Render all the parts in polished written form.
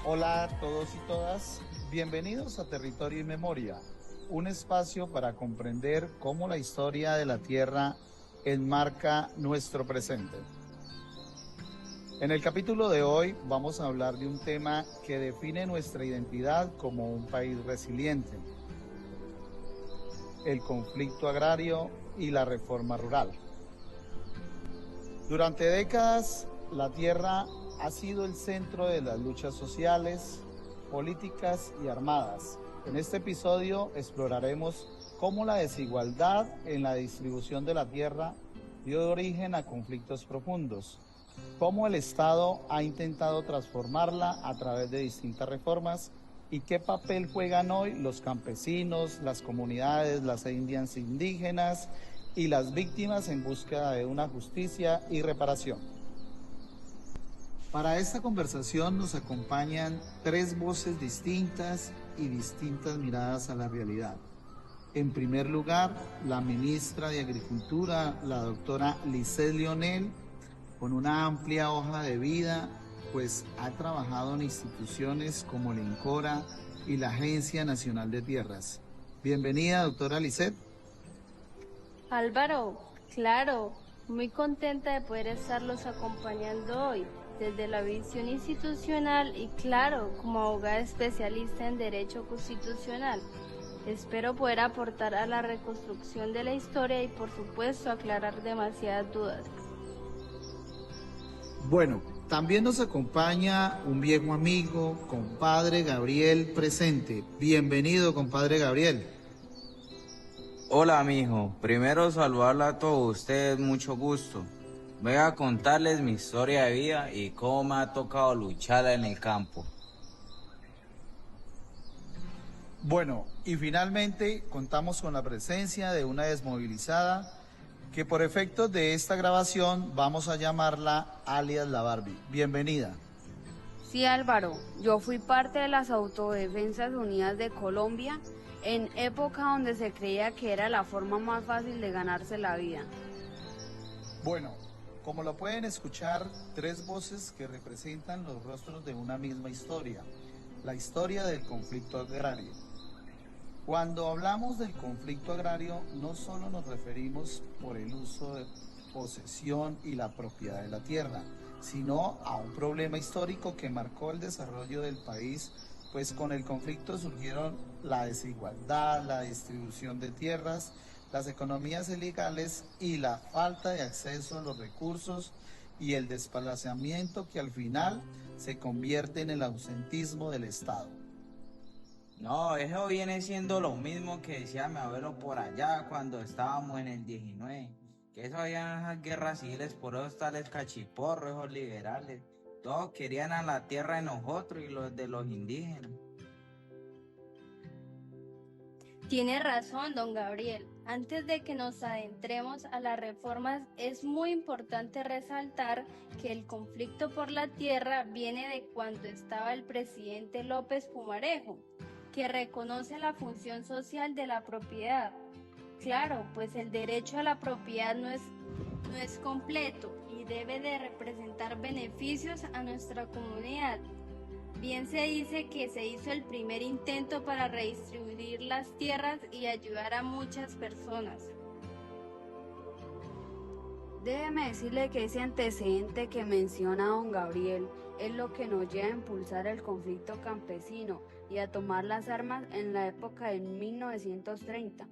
Hola a todos y todas, bienvenidos a Territorio y Memoria, un espacio para comprender cómo la historia de la Tierra enmarca nuestro presente. En el capítulo de hoy vamos a hablar de un tema que define nuestra identidad como un país resiliente: el conflicto agrario y la reforma rural. Durante décadas, la tierra ha sido el centro de las luchas sociales, políticas y armadas. En este episodio exploraremos cómo la desigualdad en la distribución de la tierra dio origen a conflictos profundos, cómo el Estado ha intentado transformarla a través de distintas reformas y qué papel juegan hoy los campesinos, las comunidades, las etnias indígenas y las víctimas en búsqueda de una justicia y reparación. Para esta conversación nos acompañan tres voces distintas y distintas miradas a la realidad. En primer lugar, la ministra de Agricultura, la doctora Lisset Lionel, con una amplia hoja de vida, pues ha trabajado en instituciones como el INCORA y la Agencia Nacional de Tierras. Bienvenida, doctora Lisset. Álvaro, claro, muy contenta de poder estarlos acompañando hoy desde la visión institucional y claro, como abogada especialista en Derecho Constitucional. Espero poder aportar a la reconstrucción de la historia y por supuesto aclarar demasiadas dudas. Bueno, también nos acompaña un viejo amigo, compadre Gabriel presente. Bienvenido, compadre Gabriel. Hola, mijo. Primero saludarla a todos ustedes, mucho gusto. Voy a contarles mi historia de vida y cómo me ha tocado luchar en el campo. Bueno, y finalmente contamos con la presencia de una desmovilizada que por efectos de esta grabación vamos a llamarla alias la Barbie. Bienvenida. Sí, Álvaro, yo fui parte de las Autodefensas Unidas de Colombia en época donde se creía que era la forma más fácil de ganarse la vida. Bueno, como lo pueden escuchar, tres voces que representan los rostros de una misma historia, la historia del conflicto agrario. Cuando hablamos del conflicto agrario, no solo nos referimos por el uso de posesión y la propiedad de la tierra, sino a un problema histórico que marcó el desarrollo del país, pues con el conflicto surgieron la desigualdad, la distribución de tierras, las economías ilegales y la falta de acceso a los recursos y el desplazamiento que al final se convierte en el ausentismo del Estado. No, eso viene siendo lo mismo que decía mi abuelo por allá cuando estábamos en el 19, que eso habían esas guerras civiles por esos tales cachiporros, esos liberales. Todos querían a la tierra de nosotros y los de los indígenas. Tiene razón, don Gabriel. Antes de que nos adentremos a las reformas, es muy importante resaltar que el conflicto por la tierra viene de cuando estaba el presidente López Pumarejo, que reconoce la función social de la propiedad. Claro, pues el derecho a la propiedad no es completo y debe de representar beneficios a nuestra comunidad. Bien se dice que se hizo el primer intento para redistribuir las tierras y ayudar a muchas personas. Déjeme decirle que ese antecedente que menciona don Gabriel es lo que nos lleva a impulsar el conflicto campesino y a tomar las armas en la época de 1930.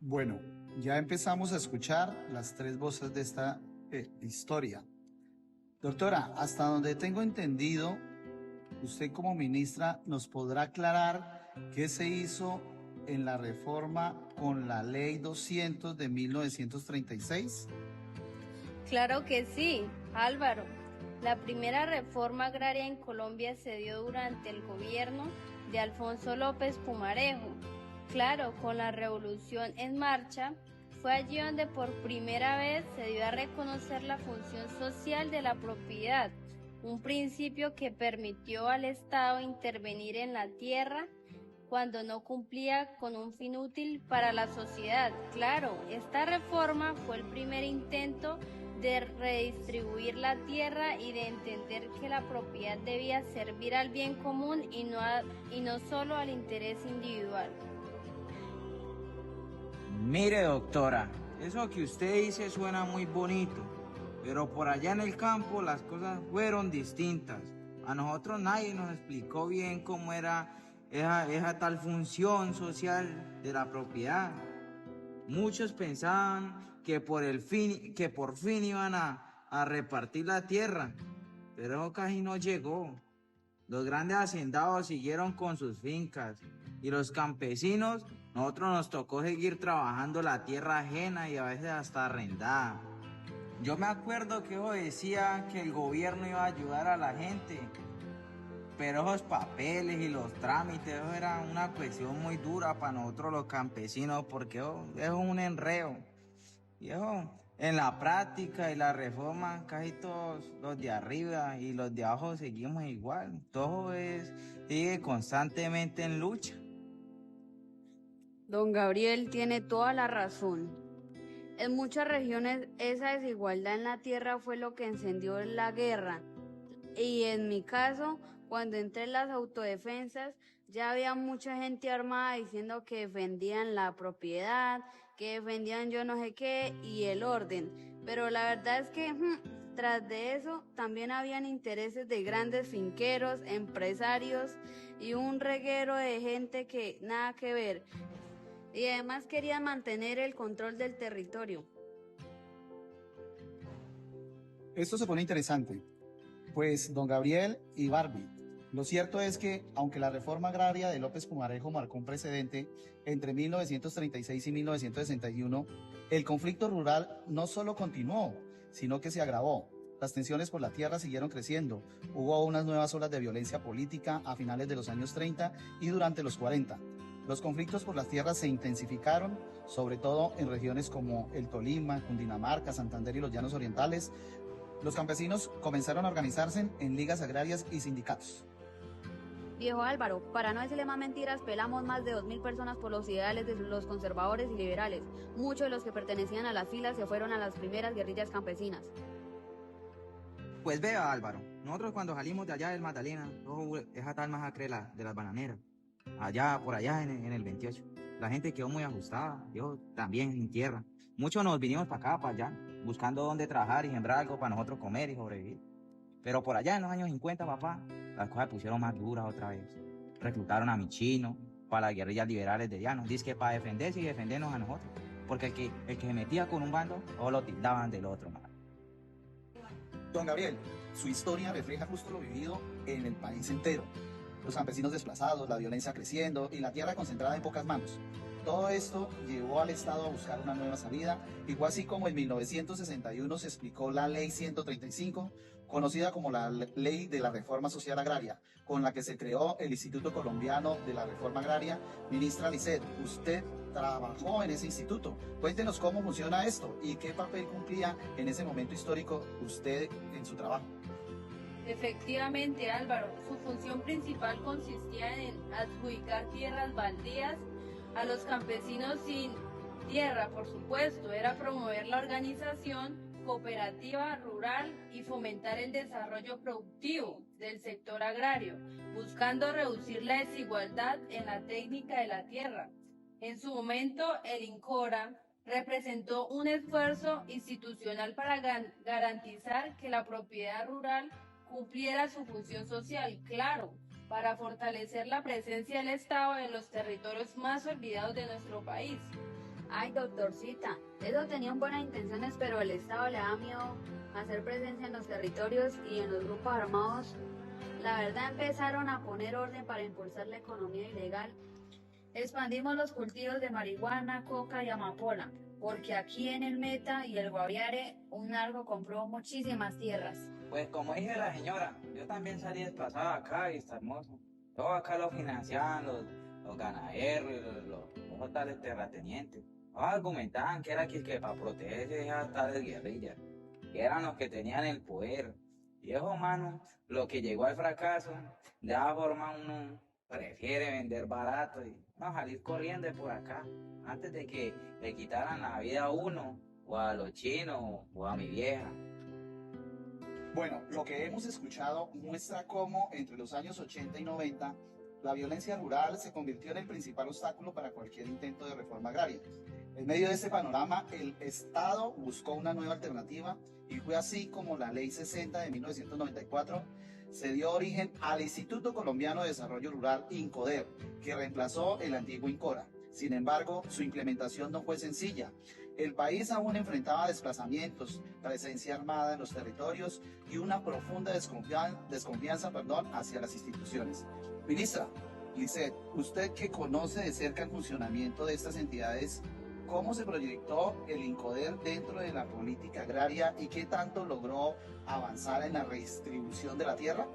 Bueno, ya empezamos a escuchar las tres voces de esta historia. Doctora, hasta donde tengo entendido, usted como ministra nos podrá aclarar qué se hizo en la reforma con la Ley 200 de 1936. Claro que sí, Álvaro. La primera reforma agraria en Colombia se dio durante el gobierno de Alfonso López Pumarejo. Claro, con la Revolución en marcha, fue allí donde por primera vez se dio a reconocer la función social de la propiedad, un principio que permitió al Estado intervenir en la tierra cuando no cumplía con un fin útil para la sociedad. Claro, esta reforma fue el primer intento de redistribuir la tierra y de entender que la propiedad debía servir al bien común y no solo al interés individual. Mire, doctora, eso que usted dice suena muy bonito, pero por allá en el campo las cosas fueron distintas. A nosotros nadie nos explicó bien cómo era esa tal función social de la propiedad. Muchos pensaban que por fin iban a repartir la tierra, pero eso casi no llegó. Los grandes hacendados siguieron con sus fincas y los campesinos, nosotros nos tocó seguir trabajando la tierra ajena y a veces hasta arrendada. Yo me acuerdo que eso decía que el gobierno iba a ayudar a la gente, pero esos papeles y los trámites, eso era una cuestión muy dura para nosotros los campesinos, porque eso es un enreo. Y eso, en la práctica y la reforma, casi todos los de arriba y los de abajo seguimos igual. Sigue constantemente en lucha. Don Gabriel tiene toda la razón. En muchas regiones esa desigualdad en la tierra fue lo que encendió la guerra. Y en mi caso, cuando entré en las autodefensas, ya había mucha gente armada diciendo que defendían la propiedad, que defendían yo no sé qué y el orden. Pero la verdad es que tras de eso también habían intereses de grandes finqueros, empresarios y un reguero de gente que nada que ver. Y además querían mantener el control del territorio. Esto se pone interesante, pues don Gabriel y Barbie, lo cierto es que, aunque la reforma agraria de López Pumarejo marcó un precedente entre 1936 y 1961, el conflicto rural no solo continuó, sino que se agravó. Las tensiones por la tierra siguieron creciendo. Hubo unas nuevas olas de violencia política a finales de los años 30 y durante los 40. Los conflictos por las tierras se intensificaron, sobre todo en regiones como el Tolima, Cundinamarca, Santander y los Llanos Orientales. Los campesinos comenzaron a organizarse en ligas agrarias y sindicatos. Viejo Álvaro, para no decirle más mentiras, pelamos más de 2.000 personas por los ideales de los conservadores y liberales. Muchos de los que pertenecían a las filas se fueron a las primeras guerrillas campesinas. Pues vea, Álvaro, nosotros cuando salimos de allá del Magdalena, esa tal masacre de las bananeras, por allá en el 28, la gente quedó muy ajustada, yo también en tierra. Muchos nos vinimos para acá, para allá, buscando dónde trabajar y sembrar algo para nosotros comer y sobrevivir. Pero por allá en los años 50, papá, las cosas se pusieron más duras otra vez. Reclutaron a mis chinos para las guerrillas liberales de llanos. Dice que para defenderse y defendernos a nosotros. Porque el que se metía con un bando, todos lo tildaban del otro, man. Don Gabriel, su historia refleja justo lo vivido en el país entero. Los campesinos desplazados, la violencia creciendo y la tierra concentrada en pocas manos. Todo esto llevó al Estado a buscar una nueva salida, y fue así como en 1961 se explicó la Ley 135, conocida como la Ley de la Reforma Social Agraria, con la que se creó el Instituto Colombiano de la Reforma Agraria. Ministra Lisset, usted trabajó en ese instituto. Cuéntenos cómo funciona esto y qué papel cumplía en ese momento histórico usted en su trabajo. Efectivamente, Álvaro, su función principal consistía en adjudicar tierras baldías a los campesinos sin tierra, por supuesto. Era promover la organización cooperativa rural y fomentar el desarrollo productivo del sector agrario, buscando reducir la desigualdad en la técnica de la tierra. En su momento, el INCORA representó un esfuerzo institucional para garantizar que la propiedad rural cumpliera su función social, claro, para fortalecer la presencia del Estado en los territorios más olvidados de nuestro país. Ay, doctorcita, eso tenían buenas intenciones, pero el Estado le da miedo hacer presencia en los territorios y en los grupos armados. La verdad, empezaron a poner orden para impulsar la economía ilegal. Expandimos los cultivos de marihuana, coca y amapola, porque aquí en el Meta y el Guaviare, un narco compró muchísimas tierras. Pues como dije la señora, yo también salí desplazado acá y está hermoso. Todo acá lo financiaban los ganaderos y los tales terratenientes. Nos argumentaban que era que para protegerse de esas tales guerrillas, que eran los que tenían el poder. Y eso, mano, lo que llegó al fracaso, de esa forma uno prefiere vender barato y no salir corriendo de por acá, antes de que le quitaran la vida a uno o a los chinos, o a mi vieja. Bueno, lo que hemos escuchado muestra cómo entre los años 80 y 90 la violencia rural se convirtió en el principal obstáculo para cualquier intento de reforma agraria. En medio de este panorama, el Estado buscó una nueva alternativa y fue así como la Ley 60 de 1994 se dio origen al Instituto Colombiano de Desarrollo Rural, INCODER, que reemplazó el antiguo INCORA. Sin embargo, su implementación no fue sencilla. El país aún enfrentaba desplazamientos, presencia armada en los territorios y una profunda desconfianza hacia las instituciones. Ministra Lisset, usted que conoce de cerca el funcionamiento de estas entidades, ¿cómo se proyectó el INCODER dentro de la política agraria y qué tanto logró avanzar en la redistribución de la tierra?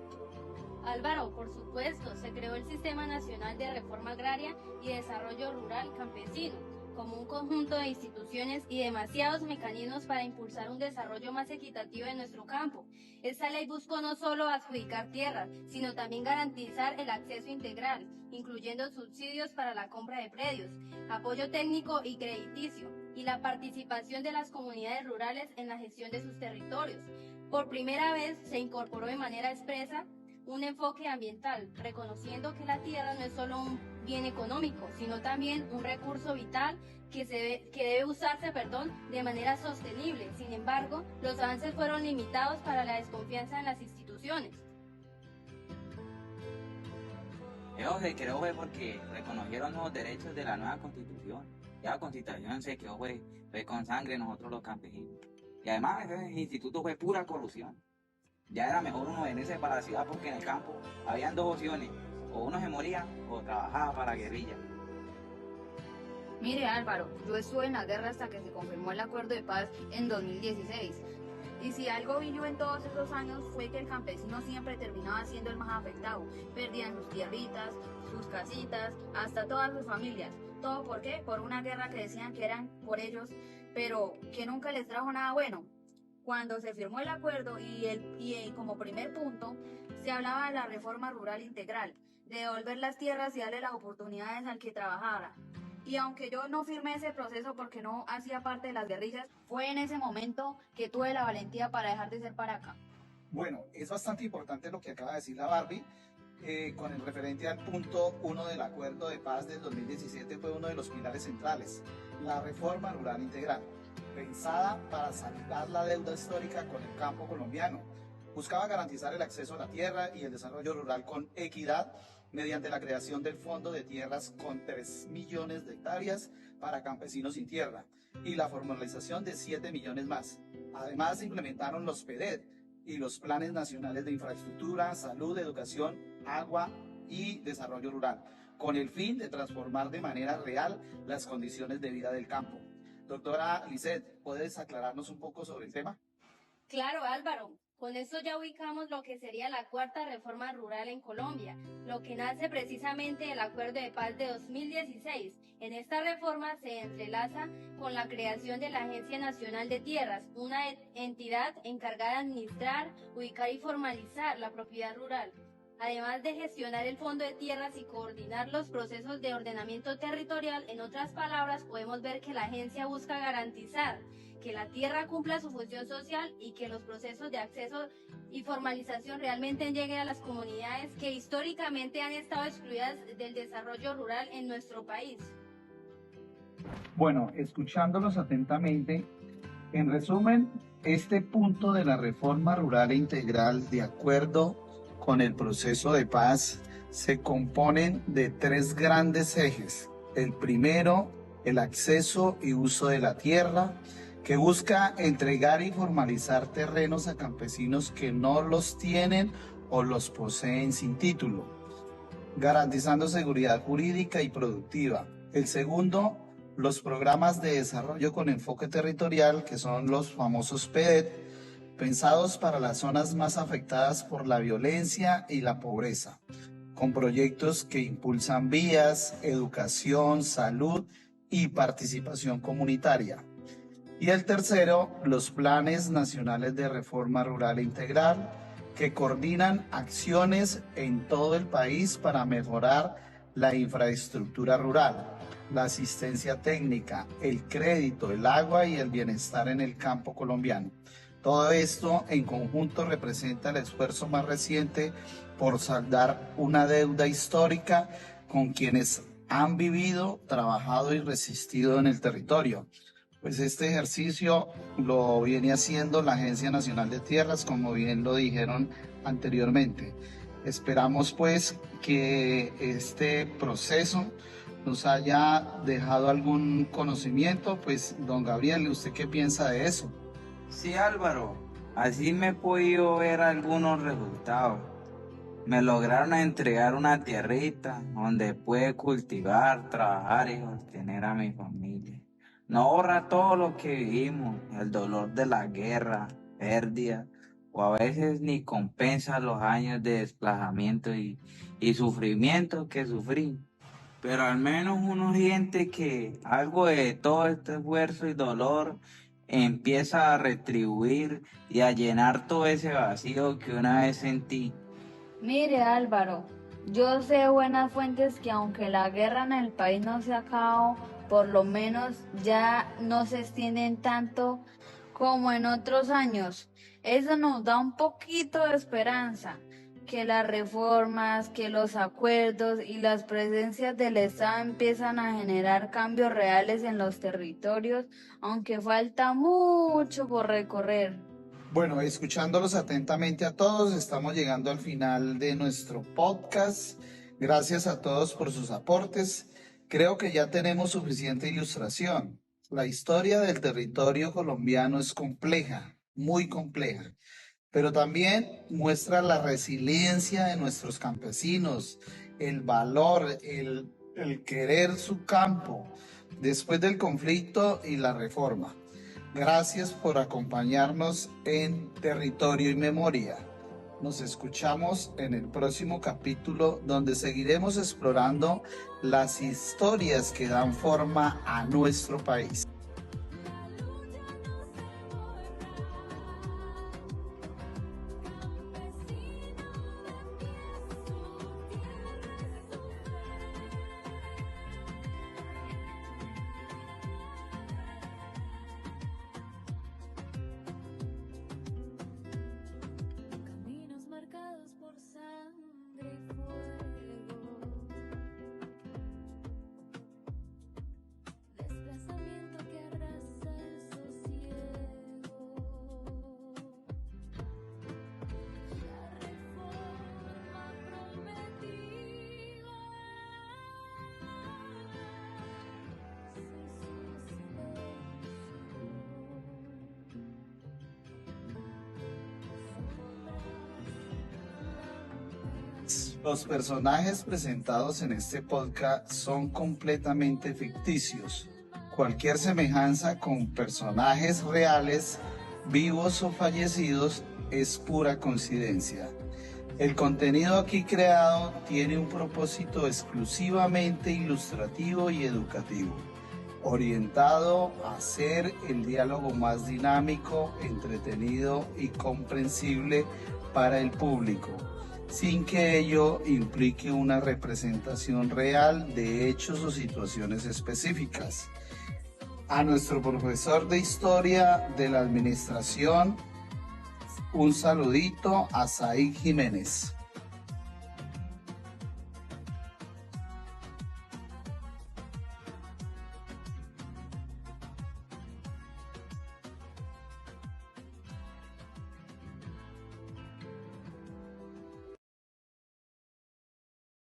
Álvaro, por supuesto, se creó el Sistema Nacional de Reforma Agraria y Desarrollo Rural Campesino, como un conjunto de instituciones y demasiados mecanismos para impulsar un desarrollo más equitativo en nuestro campo. Esta ley buscó no solo adjudicar tierras, sino también garantizar el acceso integral, incluyendo subsidios para la compra de predios, apoyo técnico y crediticio, y la participación de las comunidades rurales en la gestión de sus territorios. Por primera vez se incorporó de manera expresa un enfoque ambiental, reconociendo que la tierra no es solo un bien económico, sino también un recurso vital que debe usarse de manera sostenible. Sin embargo, los avances fueron limitados para la desconfianza en las instituciones. Eso se creó fue porque reconocieron los derechos de la nueva constitución. Ya la constitución se quedó fue con sangre nosotros los campesinos. Y además ese instituto fue pura colusión. Ya era mejor uno venirse para la ciudad porque en el campo habían dos opciones, o uno se moría o trabajaba para la guerrilla. Mire Álvaro, yo estuve en la guerra hasta que se confirmó el acuerdo de paz en 2016. Y si algo vi yo en todos esos años fue que el campesino siempre terminaba siendo el más afectado. Perdían sus tierritas, sus casitas, hasta todas sus familias. ¿Todo por qué? Por una guerra que decían que eran por ellos, pero que nunca les trajo nada bueno. Cuando se firmó el acuerdo y como primer punto se hablaba de la reforma rural integral, de devolver las tierras y darle las oportunidades al que trabajara. Y aunque yo no firmé ese proceso porque no hacía parte de las guerrillas, fue en ese momento que tuve la valentía para dejar de ser paraca. Bueno, es bastante importante lo que acaba de decir la Barbie. Con el referente al punto 1 del acuerdo de paz del 2017 fue uno de los pilares centrales, la reforma rural integral, pensada para saldar la deuda histórica con el campo colombiano. Buscaba garantizar el acceso a la tierra y el desarrollo rural con equidad mediante la creación del Fondo de Tierras con 3 millones de hectáreas para campesinos sin tierra y la formalización de 7 millones más. Además, se implementaron los PEDET y los Planes Nacionales de Infraestructura, Salud, Educación, Agua y Desarrollo Rural, con el fin de transformar de manera real las condiciones de vida del campo. Doctora Lisset, ¿puedes aclararnos un poco sobre el tema? Claro, Álvaro. Con esto ya ubicamos lo que sería la cuarta reforma rural en Colombia, lo que nace precisamente del Acuerdo de Paz de 2016. En esta reforma se entrelaza con la creación de la Agencia Nacional de Tierras, una entidad encargada de administrar, ubicar y formalizar la propiedad rural, además de gestionar el Fondo de Tierras y coordinar los procesos de ordenamiento territorial. En otras palabras, podemos ver que la agencia busca garantizar que la tierra cumpla su función social y que los procesos de acceso y formalización realmente lleguen a las comunidades que históricamente han estado excluidas del desarrollo rural en nuestro país. Bueno, escuchándolos atentamente, en resumen, este punto de la reforma rural integral, de acuerdo con el proceso de paz, se componen de 3 grandes ejes. El primero, el acceso y uso de la tierra, que busca entregar y formalizar terrenos a campesinos que no los tienen o los poseen sin título, garantizando seguridad jurídica y productiva. El segundo, los programas de desarrollo con enfoque territorial, que son los famosos PEDET, pensados para las zonas más afectadas por la violencia y la pobreza, con proyectos que impulsan vías, educación, salud y participación comunitaria. Y el tercero, los planes nacionales de reforma rural integral, que coordinan acciones en todo el país para mejorar la infraestructura rural, la asistencia técnica, el crédito, el agua y el bienestar en el campo colombiano. Todo esto en conjunto representa el esfuerzo más reciente por saldar una deuda histórica con quienes han vivido, trabajado y resistido en el territorio. Pues este ejercicio lo viene haciendo la Agencia Nacional de Tierras, como bien lo dijeron anteriormente. Esperamos pues que este proceso nos haya dejado algún conocimiento. Pues don Gabriel, ¿usted qué piensa de eso? Sí, Álvaro, así me he podido ver algunos resultados. Me lograron entregar una tierrita donde pude cultivar, trabajar y sostener a mi familia. No ahorra todo lo que vivimos, el dolor de la guerra, pérdida, o a veces ni compensa los años de desplazamiento y sufrimiento que sufrí. Pero al menos uno siente que algo de todo este esfuerzo y dolor empieza a retribuir y a llenar todo ese vacío que una vez sentí. Mire Álvaro, yo sé de buenas fuentes que aunque la guerra en el país no se ha acabado, por lo menos ya no se extienden tanto como en otros años. Eso nos da un poquito de esperanza, que las reformas, que los acuerdos y las presencias del Estado empiezan a generar cambios reales en los territorios, aunque falta mucho por recorrer. Bueno, escuchándolos atentamente a todos, estamos llegando al final de nuestro podcast. Gracias a todos por sus aportes. Creo que ya tenemos suficiente ilustración. La historia del territorio colombiano es compleja, muy compleja, pero también muestra la resiliencia de nuestros campesinos, el valor, el querer su campo después del conflicto y la reforma. Gracias por acompañarnos en Territorio y Memoria. Nos escuchamos en el próximo capítulo, donde seguiremos explorando las historias que dan forma a nuestro país. Caminos marcados por sangre y fuego, desplazamiento que arrasa el sosiego, la reforma prometida Los personajes presentados en este podcast son completamente ficticios. Cualquier semejanza con personajes reales, vivos o fallecidos, es pura coincidencia. El contenido aquí creado tiene un propósito exclusivamente ilustrativo y educativo, orientado a hacer el diálogo más dinámico, entretenido y comprensible para el público, sin que ello implique una representación real de hechos o situaciones específicas. A nuestro profesor de Historia de la Administración, un saludito a Said Jiménez.